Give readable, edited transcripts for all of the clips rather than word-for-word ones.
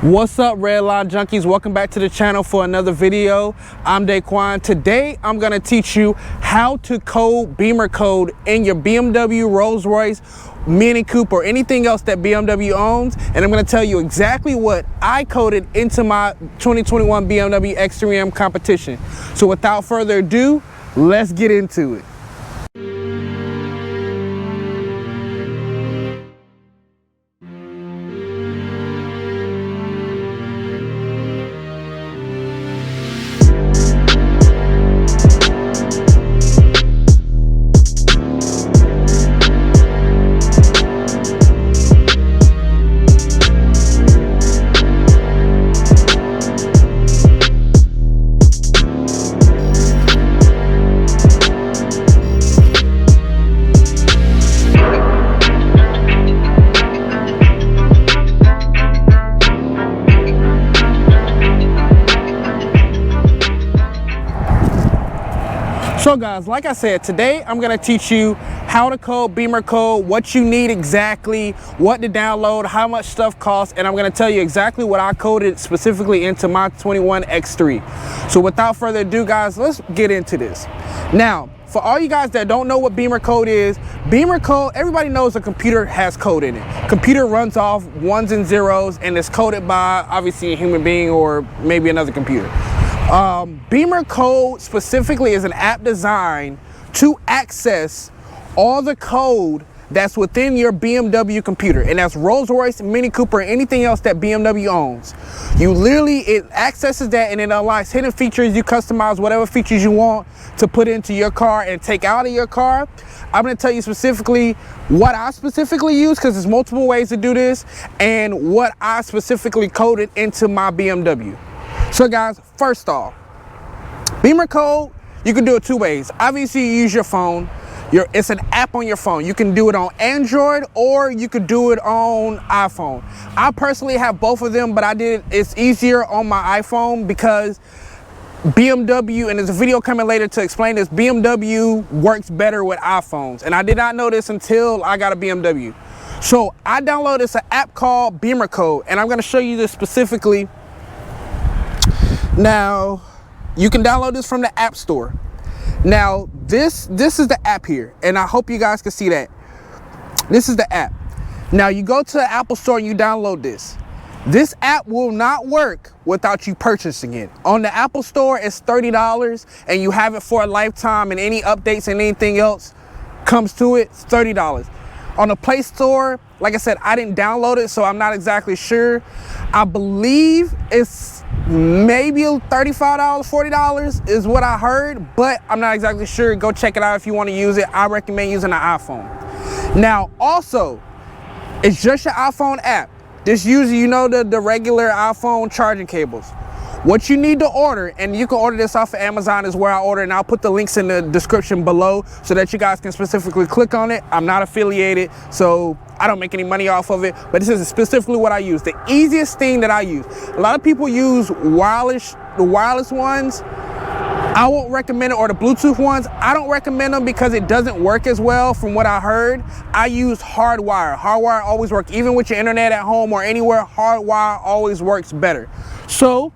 What's up, Redline Junkies? Welcome back to the channel for another video. I'm Daquan. Today I'm going to teach you how to code BimmerCode in your BMW, Rolls-Royce, Mini Coupe, or anything else that BMW owns. And I'm going to tell you exactly what I coded into my 2021 BMW X3M competition. So without further ado, let's get into it. So guys, like I said, today I'm going to teach you how to code BimmerCode, what you need exactly, what to download, how much stuff costs, and I'm going to tell you exactly what I coded specifically into my 21 X3. So without further ado, guys, let's get into this. Now, for all you guys that don't know what BimmerCode is, BimmerCode, everybody knows a computer has code in it. Computer runs off ones and zeros and is coded by obviously a human being or maybe another computer. BimmerCode specifically is an app designed to access all the code that's within your BMW computer, and that's Rolls-Royce, Mini Coupe, or anything else that BMW owns. It accesses that and it unlocks hidden features. You customize whatever features you want to put into your car and take out of your car. I'm going to tell you specifically what I specifically use, because there's multiple ways to do this, and what I specifically coded into my BMW. So guys, first off, BimmerCode, you can do it two ways. Obviously, you use your phone. It's an app on your phone. You can do it on Android or you could do it on iPhone. I personally have both of them, but it's easier on my iPhone because BMW, and there's a video coming later to explain this, BMW works better with iPhones. And I did not know this until I got a BMW. So I downloaded this app called BimmerCode, and I'm going to show you this specifically. Now, you can download this from the App Store. Now, this is the app here, and I hope you guys can see that. This is the app. Now, you go to the Apple Store and you download this. This app will not work without you purchasing it. On the Apple Store, it's $30, and you have it for a lifetime, and any updates and anything else comes to it, it's $30. On the Play Store, like I said, I didn't download it, so I'm not exactly sure. I believe it's maybe $35, $40 is what I heard, but I'm not exactly sure. Go check it out if you want to use it. I recommend using an iPhone. Now, also, it's just your iPhone app. This uses, the regular iPhone charging cables. What you need to order, and you can order this off of Amazon, is where I order, and I'll put the links in the description below so that you guys can specifically click on it. I'm not affiliated, so I don't make any money off of it, but this is specifically what I use. The easiest thing that I use. A lot of people use the wireless ones. I won't recommend it, or the Bluetooth ones. I don't recommend them because it doesn't work as well from what I heard. I use hardwire. Hardwire always works. Even with your internet at home or anywhere, hardwire always works better. So,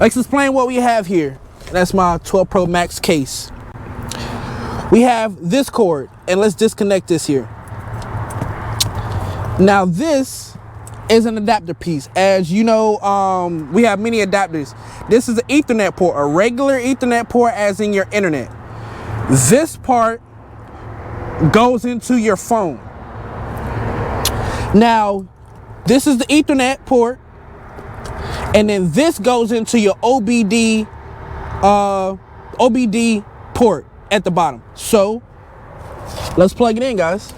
let's explain what we have here. That's my 12 Pro Max case. We have this cord, and let's disconnect this here. Now this is an adapter piece. As you know, we have many adapters. This is an Ethernet port, a regular Ethernet port as in your internet. This part goes into your phone. Now, this is the Ethernet port, and then this goes into your OBD port at the bottom. So let's plug it in, guys.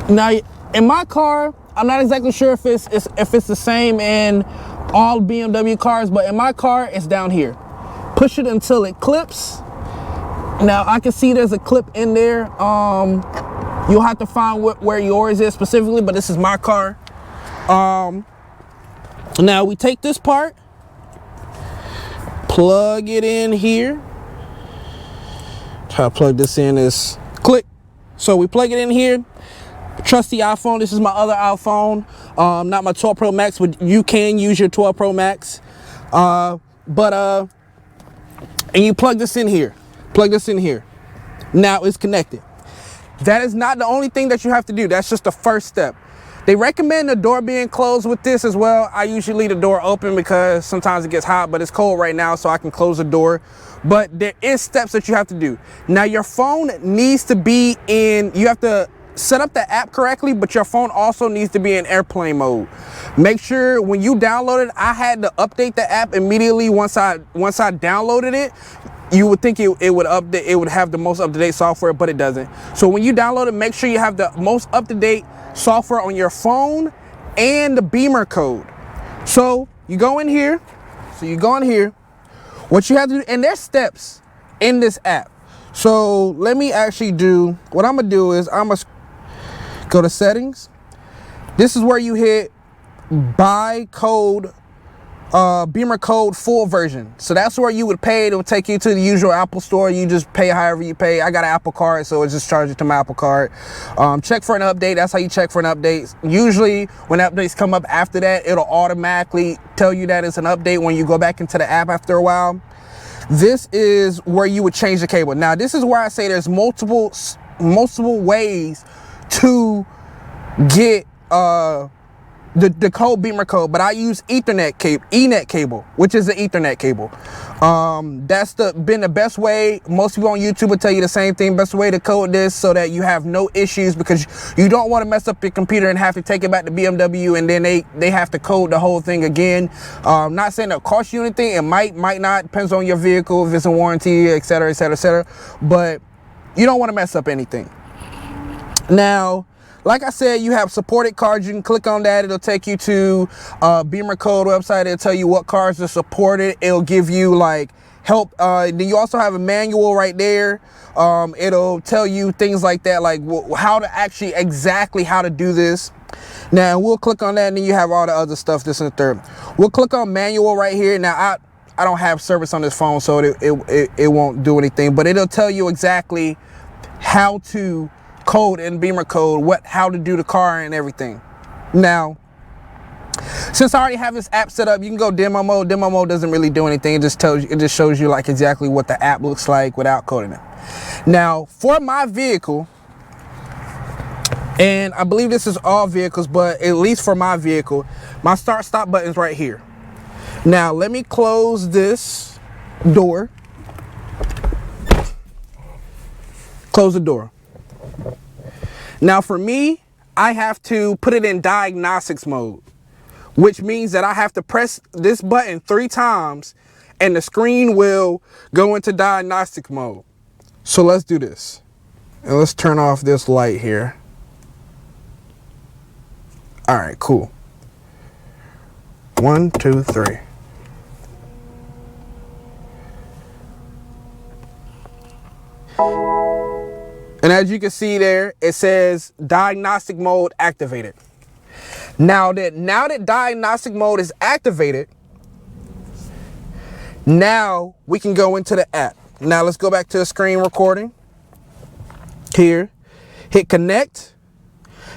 Now, in my car, I'm not exactly sure if it's the same in all BMW cars, but in my car, it's down here. Push it until it clips. Now, I can see there's a clip in there. You'll have to find where yours is specifically, but this is my car. Now, we take this part, plug it in here. Try to plug this in is click. So we plug it in here. trusty iPhone. This is my other iPhone, not my 12 Pro Max, but you can use your 12 Pro Max. And you plug this in here. Plug this in here. Now it's connected. That is not the only thing that you have to do. That's just the first step. They recommend the door being closed with this as well. I usually leave the door open because sometimes it gets hot, but it's cold right now, so I can close the door. But there is steps that you have to do. Now your phone needs to be in, you have to set up the app correctly, but your phone also needs to be in airplane mode. Make sure when you download it, I had to update the app immediately once I downloaded it. You would think it would update, it would have the most up-to-date software, but it doesn't. So when you download it, make sure you have the most up-to-date software on your phone and the BimmerCode. So you go in here. What you have to do, and there's steps in this app. So let me actually do, what I'm gonna do is I'm gonna go to settings. This is where you hit buy code, BimmerCode full version. So that's where you would pay. It would take you to the usual Apple store. You just pay however you pay. I got an Apple card, so it just charges to my Apple card. Check for an update. That's how you check for an update. Usually when updates come up after that, it'll automatically tell you that it's an update when you go back into the app after a while. This is where you would change the cable. Now this is where I say there's multiple ways to get the code BimmerCode, but I use Ethernet cable, which is the Ethernet cable. That's been the best way. Most people on YouTube will tell you the same thing. Best way to code this so that you have no issues, because you don't want to mess up your computer and have to take it back to BMW and then they have to code the whole thing again. Not saying it'll cost you anything. It might not. Depends on your vehicle, if it's in warranty, etc., etc., etc. But you don't want to mess up anything. Now, like I said, you have supported cards. You can click on that. It'll take you to BimmerCode website. It'll tell you what cars are supported. It'll give you like help. Then you also have a manual right there. It'll tell you things like that, like how to actually exactly how to do this. Now we'll click on that, and then you have all the other stuff. This and the third. We'll click on manual right here. Now I don't have service on this phone, so it won't do anything, but it'll tell you exactly how to code in BimmerCode, how to do the car and everything. Now, since I already have this app set up, you can go demo mode. Demo mode doesn't really do anything. It just shows you like exactly what the app looks like without coding it. Now, for my vehicle, and I believe this is all vehicles, but at least for my vehicle, my start stop button's right here. Now, let me close this door. Close the door. Now for me, I have to put it in diagnostics mode, which means that I have to press this button 3 times and the screen will go into diagnostic mode. So let's do this. And let's turn off this light here. All right, cool. 1, 2, 3. And as you can see there, it says diagnostic mode activated. Now that diagnostic mode is activated, now we can go into the app. Now let's go back to the screen recording. Here, hit connect.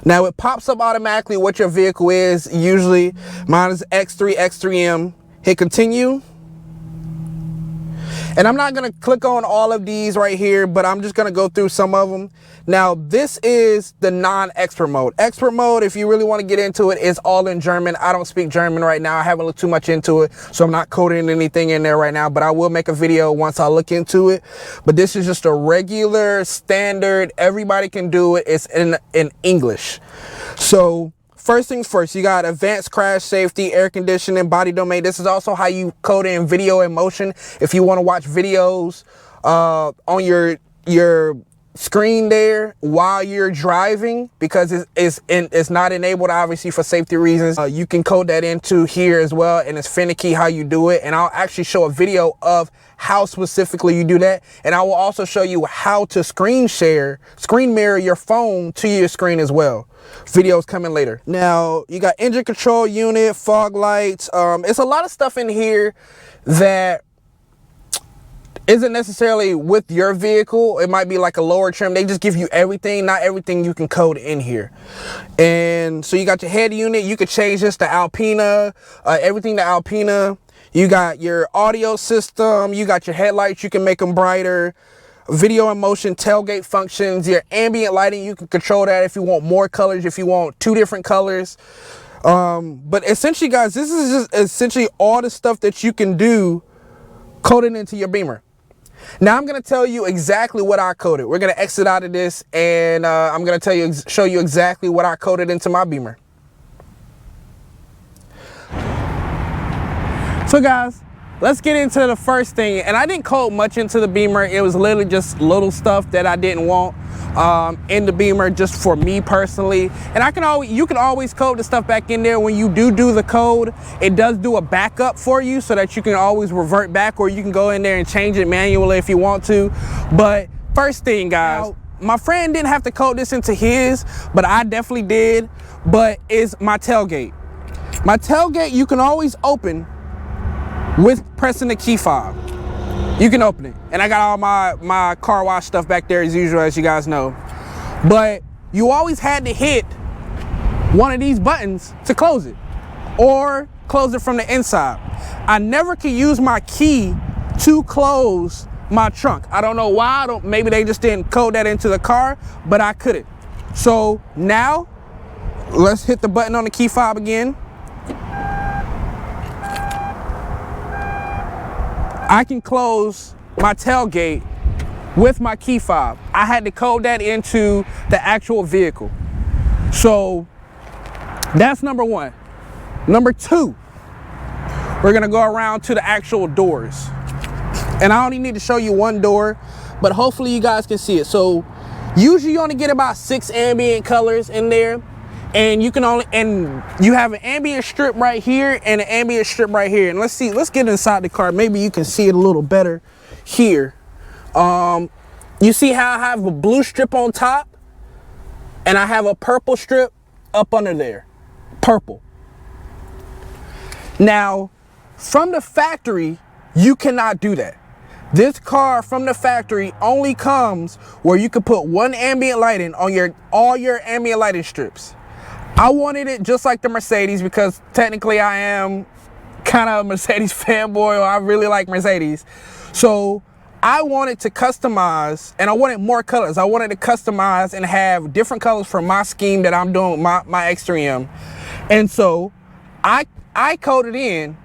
Now it pops up automatically what your vehicle is. Usually mine is X3, X3M. Hit continue. And I'm not gonna click on all of these right here, but I'm just gonna go through some of them. Now, this is the non-expert mode. Expert mode, if you really wanna get into it, is all in German. I don't speak German right now. I haven't looked too much into it, so I'm not coding anything in there right now, but I will make a video once I look into it. But this is just a regular, standard, everybody can do it. It's in English. So, first things first, you got advanced crash safety, air conditioning, body domain. This is also how you code in video in motion. If you want to watch videos on your screen there while you're driving, because it's not enabled obviously for safety reasons, you can code that into here as well, and it's finicky how you do it. And I'll actually show a video of how specifically you do that, and I will also show you how to screen mirror your phone to your screen as well. Videos coming later. Now you got engine control unit, fog lights. It's a lot of stuff in here that isn't necessarily with your vehicle. It might be like a lower trim. They just give you everything. Not everything you can code in here. And so you got your head unit. You could change this to Alpina, everything to Alpina. You got your audio system. You got your headlights. You can make them brighter. Video and motion, tailgate functions. Your ambient lighting, you can control that if you want more colors, if you want 2 different colors. But essentially, guys, this is just essentially all the stuff that you can do coded into your Beamer. Now I'm going to tell you exactly what I coded. We're going to exit out of this, and I'm going to show you exactly what I coded into my Beamer. So guys, let's get into the first thing. And I didn't code much into the Beamer. It was literally just little stuff that I didn't want in the Beamer, just for me personally. And you can always code the stuff back in there. When you do the code, it does do a backup for you so that you can always revert back, or you can go in there and change it manually if you want to. But first thing, guys, my friend didn't have to code this into his, but I definitely did. But is my tailgate. My tailgate, you can always open with pressing the key fob. You can open it. And I got all my car wash stuff back there as usual, as you guys know. But you always had to hit one of these buttons to close it, or close it from the inside. I never could use my key to close my trunk. I don't know why. Maybe they just didn't code that into the car, but I couldn't. So now let's hit the button on the key fob again. I can close my tailgate with my key fob. I had to code that into the actual vehicle. So that's number 1. Number 2, we're gonna go around to the actual doors. And I only need to show you one door, but hopefully you guys can see it. So usually you only get about 6 ambient colors in there. And you have an ambient strip right here and an ambient strip right here. And let's get inside the car. Maybe you can see it a little better here. You see how I have a blue strip on top and I have a purple strip up under there, purple. Now, from the factory, you cannot do that. This car from the factory only comes where you can put one ambient lighting on all your ambient lighting strips. I wanted it just like the Mercedes, because technically I am kind of a Mercedes fanboy, or I really like Mercedes. So I wanted to customize, and I wanted more colors. I wanted to customize and have different colors for my scheme that I'm doing, my X3M. And so I coded in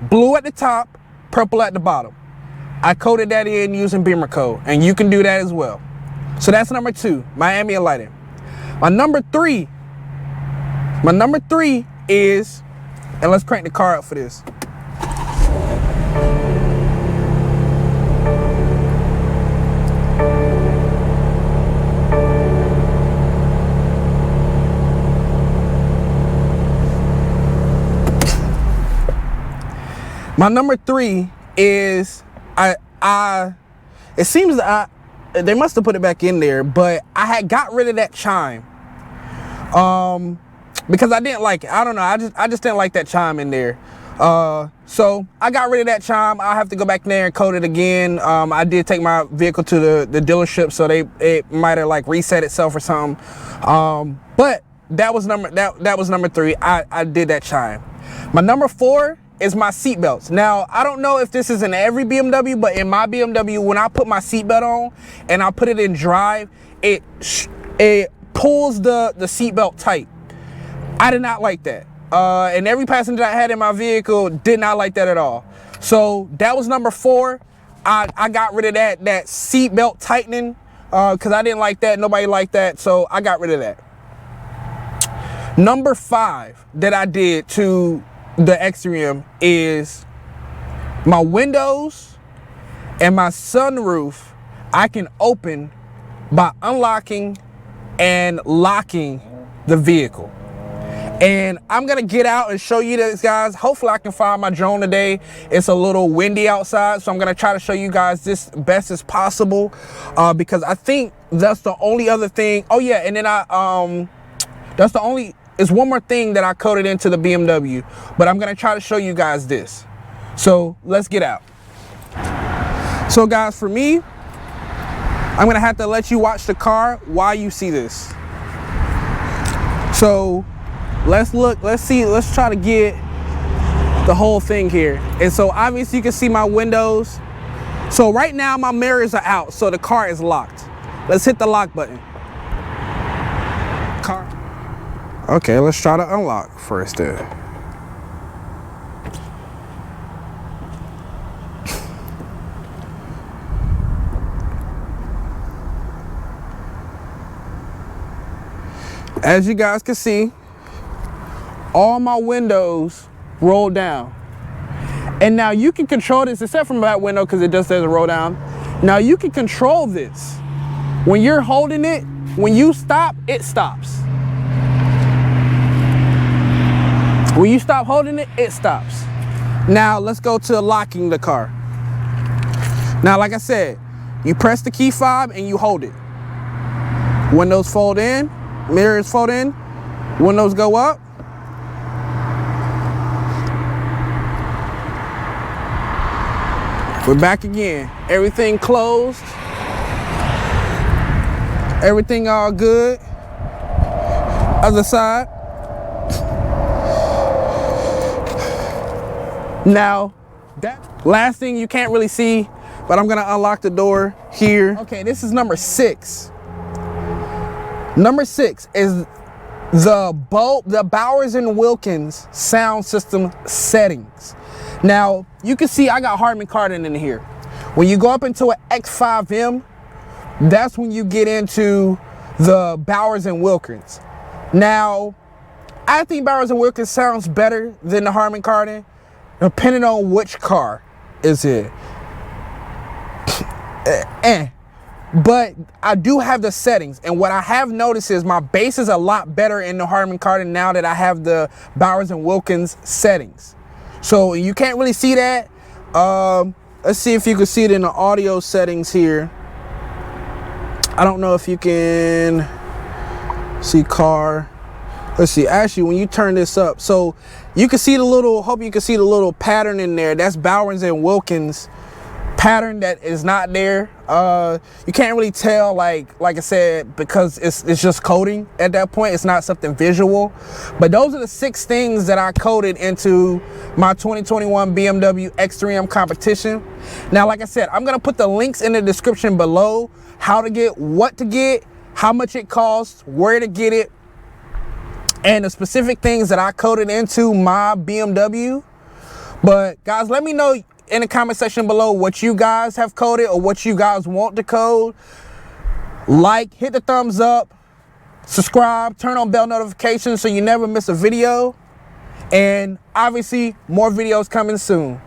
blue at the top, purple at the bottom. I coded that in using BimmerCode, and you can do that as well. So that's number 2, my ambient lighting. My number 3 is, and let's crank the car up for this. My number 3 is, it seems that they must have put it back in there, but I had got rid of that chime. Because I didn't like it. I don't know. I just didn't like that chime in there. So I got rid of that chime. I'll have to go back there and code it again. I did take my vehicle to the dealership, so it might have like reset itself or something. But that was number 3. I did that chime. My number 4 is my seat belts. Now, I don't know if this is in every BMW, but in my BMW, when I put my seatbelt on and I put it in drive, it pulls the seatbelt tight. I did not like that. And every passenger I had in my vehicle did not like that at all. So that was number 4. I got rid of that seat belt tightening because I didn't like that. Nobody liked that. So I got rid of that. Number 5 that I did to the X3M is my windows and my sunroof. I can open by unlocking and locking the vehicle. And I'm gonna get out and show you this, guys. Hopefully I can find my drone today. It's a little windy outside, so I'm gonna try to show you guys this best as possible, because I think that's the only other thing. Oh yeah, and then it's one more thing that I coded into the BMW, but I'm gonna try to show you guys this. So let's get out. So guys, for me, I'm gonna have to let you watch the car while you see this. So let's look, let's try to get the whole thing here. And so obviously you can see my windows. So right now my mirrors are out, so the car is locked. Let's hit the lock button. Car. Okay, let's try to unlock first then. As you guys can see, all my windows roll down. And now you can control this, except from that window because it just says roll down. Now you can control this. When you're holding it, when you stop, it stops. When you stop holding it, it stops. Now let's go to locking the car. Now, like I said, you press the key fob and you hold it. Windows fold in, mirrors fold in, windows go up. We're back again. Everything closed. Everything all good. Other side. Now, that last thing you can't really see, but I'm gonna unlock the door here. Okay, this is number 6. Number 6 is the Bowers and Wilkins sound system settings. Now, you can see I got Harman Kardon in here. When you go up into an X5M, that's when you get into the Bowers and Wilkins. Now, I think Bowers and Wilkins sounds better than the Harman Kardon, depending on which car is it. But I do have the settings, and what I have noticed is my bass is a lot better in the Harman Kardon now that I have the Bowers and Wilkins settings. So you can't really see that. Let's see if you can see it in the audio settings here. I don't know if you can see car. Let's see, actually when you turn this up, so you can see the little, hope you can see the little pattern in there. That's Bowers and Wilkins pattern that is not there. You can't really tell, like I said, because it's just coding at that point. It's not something visual. But those are the 6 things that I coded into my 2021 BMW X3M competition. Now, like I said, I'm gonna put the links in the description below, how to get, what to get, how much it costs, where to get it, and the specific things that I coded into my BMW. But guys, let me know in the comment section below what you guys have coded or what you guys want to code. Like, hit the thumbs up, subscribe, turn on bell notifications so you never miss a video. And obviously more videos coming soon.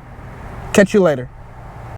Catch you later.